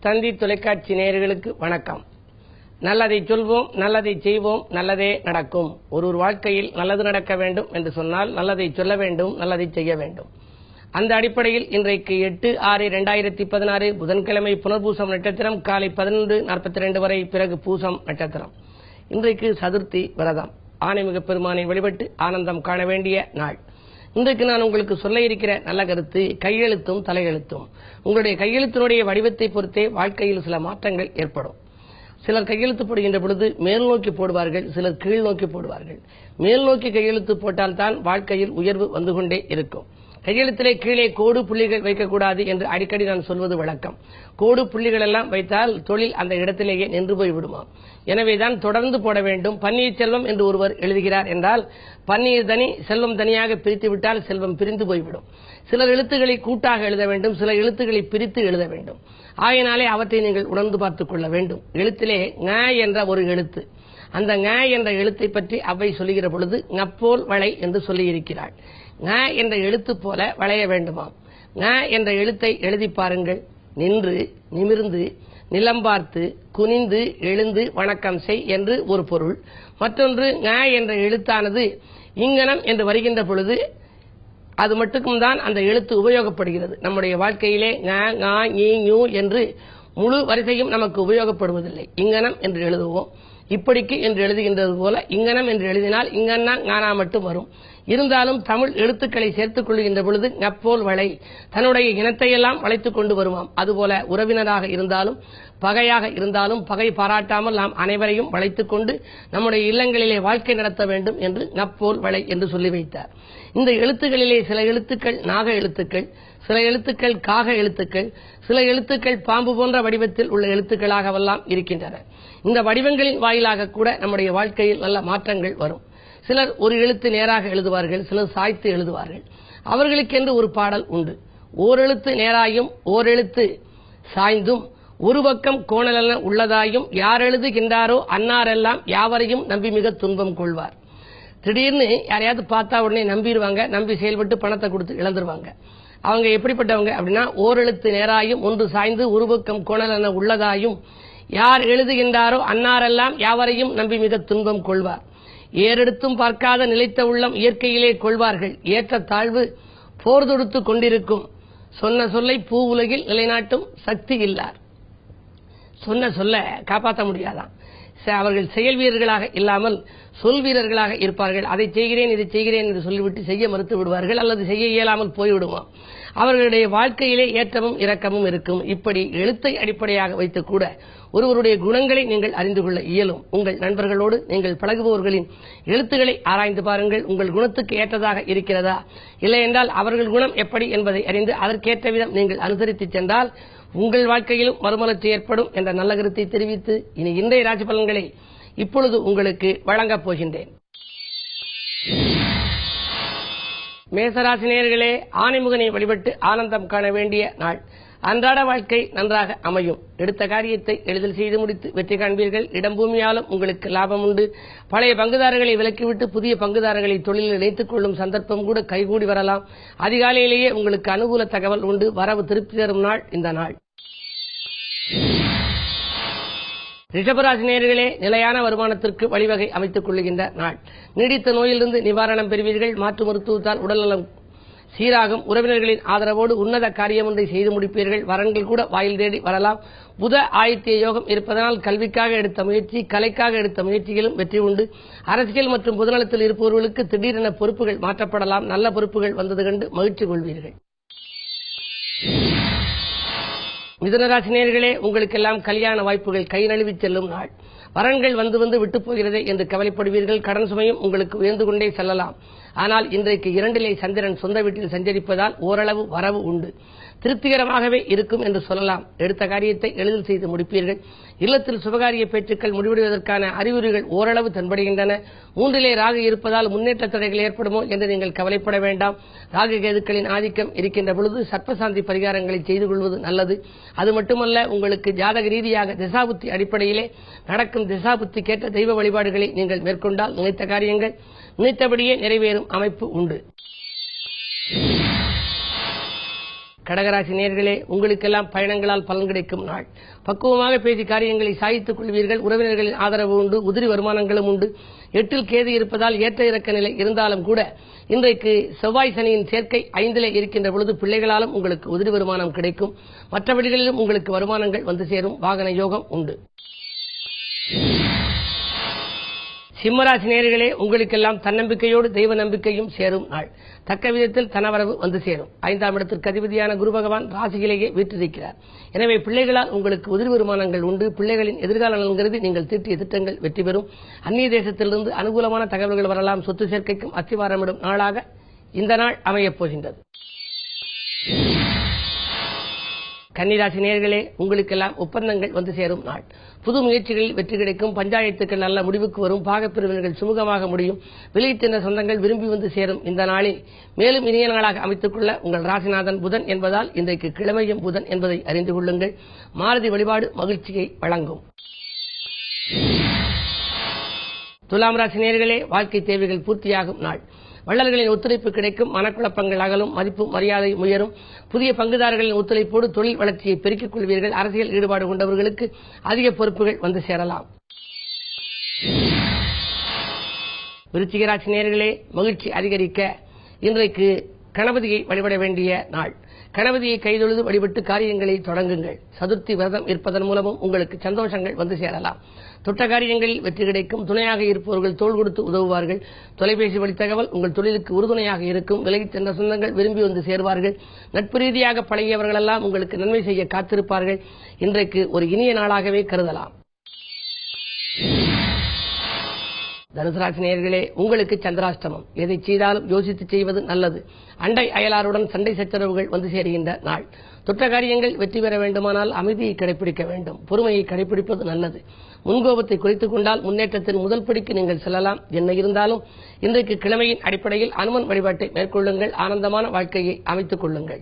தந்தி தொலைக்காட்சி நேயர்களுக்கு வணக்கம். நல்லதை சொல்வோம், நல்லதை செய்வோம், நல்லதே நடக்கும். ஒரு வாழ்க்கையில் நல்லது நடக்க வேண்டும் என்று சொன்னால் நல்லதை சொல்ல வேண்டும், நல்லதை செய்ய வேண்டும். அந்த அடிப்படையில் இன்றைக்கு 8/6/2016 புதன்கிழமை புனர்பூசம் நட்சத்திரம் காலை 11:42 வரை, பிறகு பூசம் நட்சத்திரம். இன்றைக்கு சதுர்த்தி விரதம். ஆனைமிக பெருமானை வழிபட்டு ஆனந்தம் காண வேண்டிய நாள். இன்றைக்கு நான் உங்களுக்கு சொல்ல இருக்கிற நல்ல கருத்து கையெழுத்தும் தலையெழுத்தும். உங்களுடைய கையெழுத்தினுடைய வடிவத்தை பொறுத்தே வாழ்க்கையில் சில மாற்றங்கள் ஏற்படும். சிலர் கையெழுத்து போடுகின்ற பொழுது மேல் நோக்கி போடுவார்கள், சிலர் கீழ் நோக்கி போடுவார்கள். மேல் நோக்கி கையெழுத்து போட்டால்தான் வாழ்க்கையில் உயர்வு வந்து கொண்டே இருக்கும். கையெழுத்திலே கீழே கோடு புள்ளிகள் வைக்கக்கூடாது என்று அடிக்கடி நான் சொல்வது வழக்கம். கோடு புள்ளிகள் எல்லாம் வைத்தால் தொழில் அந்த இடத்திலேயே நின்று போய் விடுமாம். எனவேதான் தொடர்ந்து போட வேண்டும். பன்னீர் செல்வம் என்று ஒருவர் எழுதுகிறார் என்றால் பன்னீர் தனி செல்வம் தனியாக பிரித்து விட்டால் செல்வம் பிரிந்து போய்விடும். சில எழுத்துக்களை கூட்டாக எழுத வேண்டும், சில எழுத்துக்களை பிரித்து எழுத வேண்டும். ஆகையினாலே அவற்றை நீங்கள் உணர்ந்து பார்த்துக் கொள்ள வேண்டும். எழுத்திலே ங என்ற ஒரு எழுத்து, அந்த ங என்ற எழுத்தை பற்றி அவ்வை சொல்லுகிற பொழுது ஞப்போல் வளை என்று சொல்லியிருக்கிறாள். ங என்ற எழுத்து போல வளைய வேண்டுமாம். ங என்ற எழுத்தை எழுதி பாருங்கள். நின்று, நிமிர்ந்து, நிலம் பார்த்து, குனிந்து, எழுந்து வணக்கம் செய் என்று ஒரு பொருள். மற்றொன்று, ங என்ற எழுத்தானது இங்கனம் என்று வருகின்ற பொழுது அது மட்டுக்கும் தான் அந்த எழுத்து உபயோகப்படுகிறது. நம்முடைய வாழ்க்கையிலே ங, ங, ஞ, ஞ என்று முழு வரிசையும் நமக்கு உபயோகப்படுவதில்லை. இங்கனம் என்று எழுதுவோம். இப்படிக்கு என்று எழுதுகின்றது போல இங்கனம் என்று எழுதினால் இங்கன்னா ஞானா மட்டும் வரும். இருந்தாலும் தமிழ் எழுத்துக்களை சேர்த்துக் கொள்கின்ற பொழுது ஞப்போல் வளை, தன்னுடைய இனத்தையெல்லாம் வளைத்துக் கொண்டு வருவாம். அதுபோல உறவினராக இருந்தாலும் பகையாக இருந்தாலும் பகை பாராட்டாமல் நாம் அனைவரையும் வளைத்துக் கொண்டு நம்முடைய இல்லங்களிலே வாழ்க்கை நடத்த வேண்டும் என்று ஞப்போல் வளை என்று சொல்லி வைத்தார். இந்த எழுத்துக்களிலே சில எழுத்துக்கள் நாக எழுத்துக்கள், சில எழுத்துக்கள் காக எழுத்துக்கள், சில எழுத்துக்கள் பாம்பு போன்ற வடிவத்தில் உள்ள எழுத்துக்களாகவெல்லாம் இருக்கின்றன. இந்த வடிவங்களின் வாயிலாக கூட நம்முடைய வாழ்க்கையில் நல்ல மாற்றங்கள் வரும். சிலர் ஒரு எழுத்து நேராக எழுதுவார்கள், சிலர் சாய்த்து எழுதுவார்கள். அவர்களுக்கென்று ஒரு பாடல் உண்டு. ஓரெழுத்து நேராயும் ஓரெழுத்து சாய்ந்தும் ஒரு பக்கம் கோணலென உள்ளதாயும் யார் எழுதுகின்றாரோ அன்னாரெல்லாம் யாவரையும் நம்பி மிக துன்பம் கொள்வார். திடீர்னு யாரையாவது பார்த்தா உடனே நம்பிடுவாங்க, நம்பி செயல்பட்டு பணத்தை கொடுத்து இழந்துருவாங்க. அவங்க எப்படிப்பட்டவங்க அப்படின்னா, ஓரெழுத்து நேராயும் ஒன்று சாய்ந்து ஒரு பக்கம் கோணலென உள்ளதாயும் யார் எழுதுகின்றாரோ அன்னாரெல்லாம் யாவரையும் நம்பி மிக துன்பம் கொள்வார். ஏறெடுத்தும் பார்க்காத நிலைத்த உள்ளம் இயற்கையிலே கொள்வார்கள். ஏற்ற தாழ்வு போர் தொடுத்து கொண்டிருக்கும். சொன்ன சொல்லை பூ உலகில் நிலைநாட்டும் சக்தி இல்லார். சொன்ன சொல்ல காப்பாற்ற முடியாதான். அவர்கள் செயல் வீரர்களாக இல்லாமல் சொல் வீரர்களாக இருப்பார்கள். அதை செய்கிறேன் இதை செய்கிறேன் என்று சொல்லிவிட்டு செய்ய மறுத்து விடுவார்கள், அல்லது செய்ய இயலாமல் போய்விடுவோம். அவர்களுடைய வாழ்க்கையிலே ஏற்றமும் இரக்கமும் இருக்கும். இப்படி எழுத்தை அடிப்படையாக வைத்து கூட ஒருவருடைய குணங்களை நீங்கள் அறிந்து கொள்ள இயலும். உங்கள் நண்பர்களோடு நீங்கள் பழகுபவர்களின் எழுத்துக்களை ஆராய்ந்து பாருங்கள். உங்கள் குணத்துக்கு ஏற்றதாக இருக்கிறதா, இல்லை என்றால் அவர்கள் குணம் எப்படி என்பதை அறிந்து அதற்கேற்ற விதம் நீங்கள் அனுசரித்து சென்றால் உங்கள் வாழ்க்கையிலும் மறுமலர்ச்சி ஏற்படும் என்ற நல்ல கருத்தை தெரிவித்து இனி இன்றைய ராசி பலன்களை இப்பொழுது உங்களுக்கு வழங்கப் போகின்றேன். மேசராசி நேயர்களே, ஆனைமுகனை வழிபட்டு ஆனந்தம் காண வேண்டிய நாள். அன்றாட வாழ்க்கை நன்றாக அமையும். எடுத்த காரியத்தை எளிதில் செய்து முடித்து வெற்றி காண்பீர்கள். இடம் பூமியாலும் உங்களுக்கு லாபம் உண்டு. பழைய பங்குதாரர்களை விலக்கிவிட்டு புதிய பங்குதாரர்களை தொழிலில் இணைத்துக் கொள்ளும் சந்தர்ப்பம் கூட கைகூடி வரலாம். அதிகாலையிலேயே உங்களுக்கு அனுகூல தகவல் உண்டு. வரவு திருப்தி தரும் நாள் இந்த நாள். ரிஷபராசி நேயர்களே, நிலையான வருமானத்திற்கு வழிவகை அமைத்துக் கொள்ளுகின்ற நாள். நீடித்த நோயிலிருந்து நிவாரணம் பெறுவீர்கள். மாற்று மருத்துவத்தால் உடல்நலம் சீராகும். உறவினர்களின் ஆதரவோடு உன்னத காரியம் ஒன்றை செய்து முடிப்பீர்கள். வரன்கள் கூட வாயில் தேடி வரலாம். புத ஆதித்ய யோகம் இருப்பதனால் கல்விக்காக எடுத்த முயற்சி, கலைக்காக எடுத்த முயற்சிகளும் வெற்றி உண்டு. அரசியல் மற்றும் பொதுநலத்தில் இருப்பவர்களுக்கு திடீரென பொறுப்புகள் மாற்றப்படலாம். நல்ல பொறுப்புகள் வந்தது கண்டு மகிழ்ச்சி கொள்வீர்கள். மிதுனராசி நேயர்களே, உங்களுக்கெல்லாம் கல்யாண வாய்ப்புகள் கை நழுவி செல்லும் நாள். வரன்கள் வந்து வந்து விட்டு போகிறதே என்று கவலைப்படுவீர்கள். கடன் சுமையும் உங்களுக்கு உயர்ந்து கொண்டே செல்லலாம். ஆனால் இன்றைக்கு 2 சந்திரன் சொந்த வீட்டில் சஞ்சரிப்பதால் ஓரளவு வரவு உண்டு. திருப்திகரமாகவே இருக்கும் என்று சொல்லலாம். எடுத்த காரியத்தை எளிதில் செய்து முடிப்பீர்கள். இல்லத்தில் சுபகாரிய பேச்சுக்கள் முடிவடைவதற்கான அறிகுறிகள் ஓரளவு தென்படுகின்றன. 3 ராகு இருப்பதால் முன்னேற்ற தடைகள் ஏற்படுமோ என்று நீங்கள் கவலைப்பட வேண்டாம். ராகு கேதுக்களின் ஆதிக்கம் இருக்கின்ற பொழுது சர்ப்பசாந்தி பரிகாரங்களை செய்து கொள்வது நல்லது. அது மட்டுமல்ல, உங்களுக்கு ஜாதக ரீதியாக திசாபுத்தி அடிப்படையிலே நடக்கும் திசாபுத்திக்கேற்ற தெய்வ வழிபாடுகளை நீங்கள் மேற்கொண்டால் நினைத்த காரியங்கள் நினைத்தபடியே நிறைவேறும் அமைப்பு உண்டு. கடகராசி நேயர்களே, உங்களுக்கெல்லாம் பயணங்களால் பலன் கிடைக்கும் நாள். பக்குவமாக பேசி காரியங்களை சாதித்துக் கொள்வீர்கள். உறவினர்களின் ஆதரவு உண்டு. உதிரி வருமானங்களும் உண்டு. 8ல் கேது இருப்பதால் ஏற்ற இறக்க நிலை இருந்தாலும் கூட இன்றைக்கு செவ்வாய் சனியின் சேர்க்கை 5ல் இருக்கின்ற பொழுது பிள்ளைகளாலும் உங்களுக்கு உதிரி வருமானம் கிடைக்கும். மற்ற வழிகளிலும் உங்களுக்கு வருமானங்கள் வந்து சேரும். வாகன யோகம் உண்டு. சிம்மராசி நேயர்களே, உங்களுக்கெல்லாம் தன்னம்பிக்கையோடு தெய்வ நம்பிக்கையும் சேரும் நாள். தக்க விதத்தில் தனவரவு வந்து சேரும். 5ஆம் இடத்திற்கு அதிபதியான குரு பகவான் ராசியிலேயே வீற்றிருக்கிறார். எனவே பிள்ளைகளால் உங்களுக்கு உதிரி வருமானங்கள் உண்டு. பிள்ளைகளின் எதிர்கால நலன்கிறது நீங்கள் தீட்டிய திட்டங்கள் வெற்றி பெறும். அந்நிய தேசத்திலிருந்து அனுகூலமான தகவல்கள் வரலாம். சொத்து சேர்க்கைக்கும் அத்திவாரமிடும் நாளாக இந்த நாள் அமையப் போகின்றது. கன்னிராசி நேயர்களே, உங்களுக்கெல்லாம் ஒப்பந்தங்கள் வந்து சேரும் நாள். புது முயற்சிகளில் வெற்றி கிடைக்கும். பஞ்சாயத்துக்கள் நல்ல முடிவுக்கு வரும். பாகப்பிரிவினர்கள் சுமூகமாக முடியும். வெளியிட்டிருந்த சொந்தங்கள் விரும்பி வந்து சேரும். இந்த நாளில் மேலும் இனிய நாளாக அமைத்துக் கொள்ள உங்கள் ராசிநாதன் புதன் என்பதால் இன்றைக்கு கிழமையும் புதன் என்பதை அறிந்து கொள்ளுங்கள். மாருதி வழிபாடு மகிழ்ச்சியை வழங்கும். துலாம் ராசி நேயர்களே, வாழ்க்கை தேவைகள் பூர்த்தியாகும் நாள். வள்ளல்களின் ஒத்துழைப்பு கிடைக்கும். மனக்குழப்பங்கள் அகலும். மதிப்பு மரியாதை உயரும். புதிய பங்குதாரர்களின் ஒத்துழைப்போடு தொழில் வளர்ச்சியை பெருக்கிக் கொள்வீர்கள். அரசியல் ஈடுபாடு கொண்டவர்களுக்கு அதிக பொறுப்புகள் வந்து சேரலாம். விருச்சிக ராசி நேயர்களே, மகிழ்ச்சி அதிகரிக்க இன்றைக்கு கணபதியை வழிபட வேண்டிய நாள். கணபதியை கைதொழுது வழிபட்டு காரியங்களை தொடங்குங்கள். சதுர்த்தி விரதம் இருப்பதன் மூலமும் உங்களுக்கு சந்தோஷங்கள் வந்து சேரலாம். தொட்ட காரியங்களில் வெற்றி கிடைக்கும். துணையாக இருப்பவர்கள் தோள் கொடுத்து உதவுவார்கள். தொலைபேசி வழி தகவல் உங்கள் தொழிலுக்கு உறுதுணையாக இருக்கும். விலகிச் சென்ற சொந்தங்கள் விரும்பி வந்து சேர்வார்கள். நட்பு ரீதியாக பழகியவர்களெல்லாம் உங்களுக்கு நன்மை செய்ய காத்திருப்பார்கள். இன்றைக்கு ஒரு இனிய நாளாகவே கருதலாம். தனுசு ராசி நேயர்களே, உங்களுக்கு சந்திராஷ்டமம். எதை செய்தாலும் யோசித்து செய்வது நல்லது. அண்டை அயலாருடன் சண்டை சச்சரவுகள் வந்து சேருகின்ற நாள். தொட்ட காரியங்கள் வெற்றி பெற வேண்டுமானால் அமைதியை கடைபிடிக்க வேண்டும். பொறுமையை கடைபிடிப்பது நல்லது. முன்கோபத்தை குறைத்துக் கொண்டால் முன்னேற்றத்தின் முதல் படிக்கு நீங்கள் செல்லலாம். என்ன இருந்தாலும் இன்றைக்கு கிழமையின் அடிப்படையில் அனுமன் வழிபாட்டை மேற்கொள்ளுங்கள். ஆனந்தமான வாழ்க்கையை அமைத்துக் கொள்ளுங்கள்.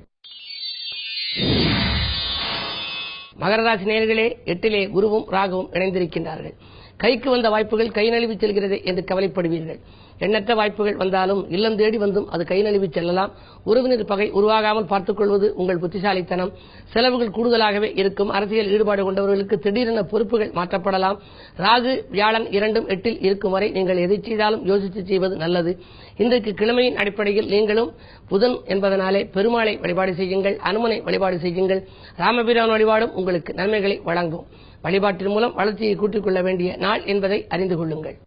மகர ராசி நேயர்களே, 8லே குருவும் ராகுவும் இணைந்திருக்கின்றார்கள். கைக்கு வந்த வாய்ப்புகள் கை நழுவி செல்கிறது என்று கவலைப்படுவீர்கள். எண்ணற்ற வாய்ப்புகள் வந்தாலும் இல்லம் தேடி வந்தும் அது கை நழுவி செல்லலாம். உறவினர் பகை உருவாகாமல் பார்த்துக் கொள்வது உங்கள் புத்திசாலித்தனம். செலவுகள் கூடுதலாகவே இருக்கும். அரசியல் ஈடுபாடு கொண்டவர்களுக்கு திடீரென பொறுப்புகள் மாற்றப்படலாம். ராகு வியாழன் 2ம் 8ல் இருக்கும் வரை நீங்கள் எதை செய்தாலும் யோசித்து செய்வது நல்லது. இன்றைக்கு கிழமையின் அடிப்படையில் நீங்களும் புதன் என்பதனாலே பெருமாளை வழிபாடு செய்யுங்கள். அனுமனை வழிபாடு செய்யுங்கள். ராமபிரான் வழிபாடும் உங்களுக்கு நன்மைகளை வழங்கும். வழிபாட்டின் மூலம் வளர்ச்சியை கூட்டிக் கொள்ள வேண்டிய நாள் என்பதை அறிந்து கொள்ளுங்கள்.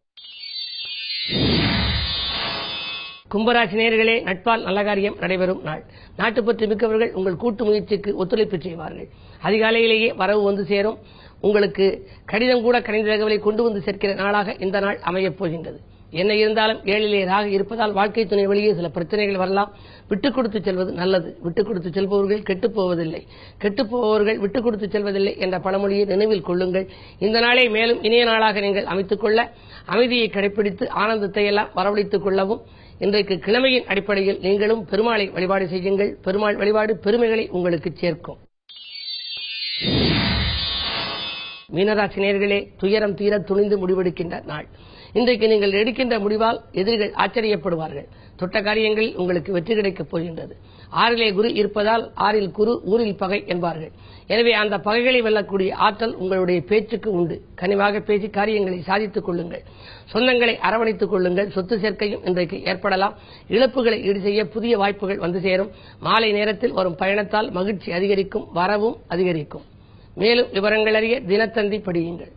கும்பராசி நேயர்களே, நட்பால் நல்ல காரியம் நடைபெறும் நாள். நாட்டுப்பற்று மிக்கவர்கள் உங்கள் கூட்டு முயற்சிக்கு ஒத்துழைப்பு செய்வார்கள். அதிகாலையிலேயே வரவு வந்து சேரும். உங்களுக்கு கடிதம் கூட கணித தகவலை கொண்டு வந்து சேர்க்கிற நாளாக இந்த நாள் அமையப் போகின்றது. என்ன இருந்தாலும் 7லே ராகு இருப்பதால் வாழ்க்கை துணை வழியே சில பிரச்சனைகள் வரலாம். விட்டுக் கொடுத்து செல்வது நல்லது. விட்டுக் கொடுத்து செல்பவர்கள் கெட்டுப் போவதில்லை. கெட்டுப்போவர்கள் விட்டுக் கொடுத்து செல்வதில்லை என்ற பழமொழியை நினைவில் கொள்ளுங்கள். இந்த நாளை மேலும் இனிய நாளாக நீங்கள் அமைத்துக் கொள்ள அமைதியை கடைபிடித்து ஆனந்தத்தை எல்லாம் வரவழைத்துக் கொள்ளவும் இன்றைக்கு கிழமையின் அடிப்படையில் நீங்களும் பெருமாளை வழிபாடு செய்யுங்கள். பெருமாள் வழிபாடு பெருமைகளை உங்களுக்கு சேர்க்கும். மீனராசி நேயர்களே, துயரம் தீர துணிந்து முடிவெடுக்கின்ற நாள். இன்றைக்கு நீங்கள் எடுக்கின்ற முடிவால் எதிரிகள் ஆச்சரியப்படுவார்கள். தொட்ட காரியங்களில் உங்களுக்கு வெற்றி கிடைக்கப் போகின்றது. 6லே குரு இருப்பதால் 6ல் குரு ஊரில் பகை என்பார்கள். எனவே அந்த பகைகளை வெல்லக்கூடிய ஆற்றல் உங்களுடைய பேச்சுக்கு உண்டு. கனிவாக பேசி காரியங்களை சாதித்துக் கொள்ளுங்கள். சொந்தங்களை அரவணைத்துக் கொள்ளுங்கள். சொத்து சேர்க்கையும் இன்றைக்கு ஏற்படலாம். இழப்புகளை ஈடு செய்ய புதிய வாய்ப்புகள் வந்து சேரும். மாலை நேரத்தில் வரும் பயணத்தால் மகிழ்ச்சி அதிகரிக்கும். வரவும் அதிகரிக்கும். மேலும் விவரங்கள் அறிய தினத்தந்தி படியுங்கள்.